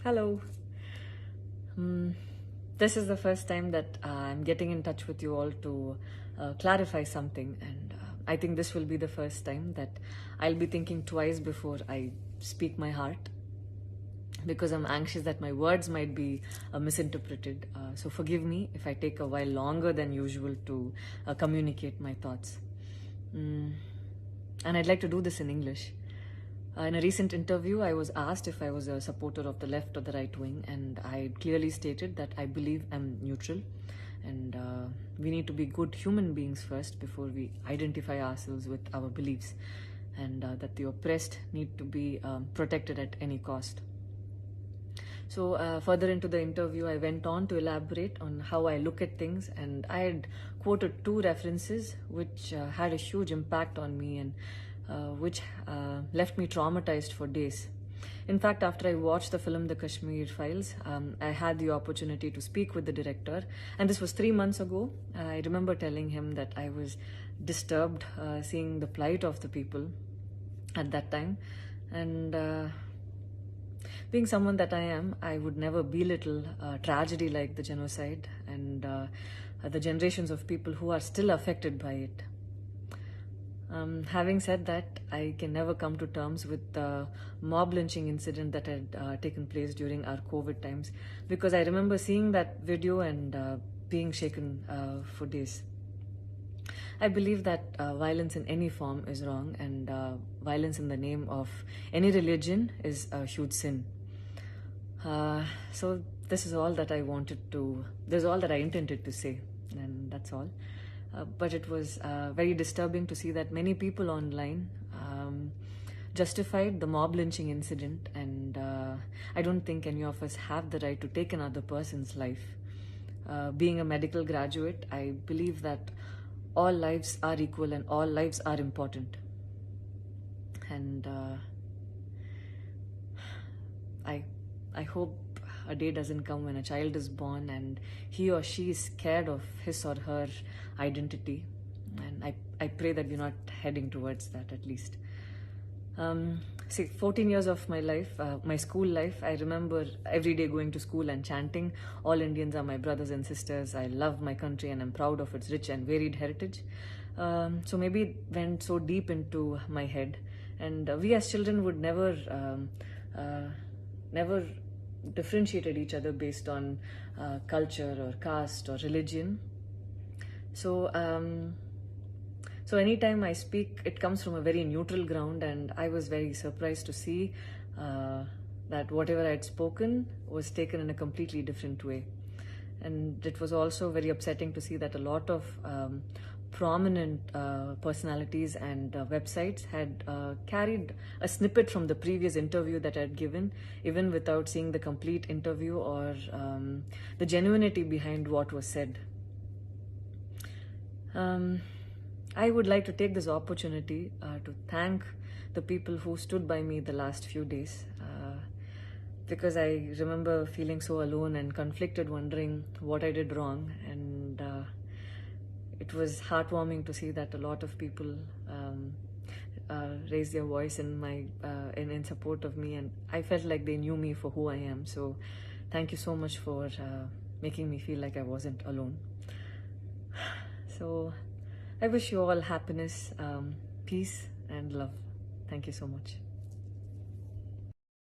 Hello. Hmm. This is the first time that I'm getting in touch with you all to clarify something, and I think this will be the first time that I'll be thinking twice before I speak my heart, because I'm anxious that my words might be misinterpreted. So forgive me if I take a while longer than usual to communicate my thoughts. Mm. And I'd like to do this in English. In a recent interview, I was asked if I was a supporter of the left or the right wing, and I clearly stated that I believe I'm neutral, and we need to be good human beings first before we identify ourselves with our beliefs, and that the oppressed need to be protected at any cost. So further into the interview, I went on to elaborate on how I look at things, and I had quoted two references which had a huge impact on me, and which left me traumatized for days. In fact, after I watched the film The Kashmir Files, I had the opportunity to speak with the director, and this was 3 months ago. I remember telling him that I was disturbed seeing the plight of the people at that time, and being someone that I am, I would never belittle tragedy like the genocide and the generations of people who are still affected by it. Having said that, I can never come to terms with the mob lynching incident that had taken place during our COVID times, because I remember seeing that video and being shaken for days. I believe that violence in any form is wrong, and violence in the name of any religion is a huge sin. So this is all that I this is all that I intended to say, and that's all. But it was very disturbing to see that many people online justified the mob lynching incident, and I don't think any of us have the right to take another person's life. Being a medical graduate, I believe that all lives are equal and all lives are important. And I hope a day doesn't come when a child is born and he or she is scared of his or her identity. And I pray that we're not heading towards that, at least. 14 years of my life, my school life, I remember every day going to school and chanting, "All Indians are my brothers and sisters. I love my country and I'm proud of its rich and varied heritage." So maybe it went so deep into my head. And we as children would never differentiated each other based on culture or caste or religion. So so anytime I speak, it comes from a very neutral ground, and I was very surprised to see that whatever I had spoken was taken in a completely different way. And it was also very upsetting to see that a lot of prominent personalities and websites had carried a snippet from the previous interview that I had given, even without seeing the complete interview or the genuinity behind what was said. I would like to take this opportunity to thank the people who stood by me the last few days, because I remember feeling so alone and conflicted, wondering what I did wrong, and it was heartwarming to see that a lot of people raised their voice in support of me, and I felt like they knew me for who I am. So thank you so much for making me feel like I wasn't alone. So I wish you all happiness, peace, and love. Thank you so much.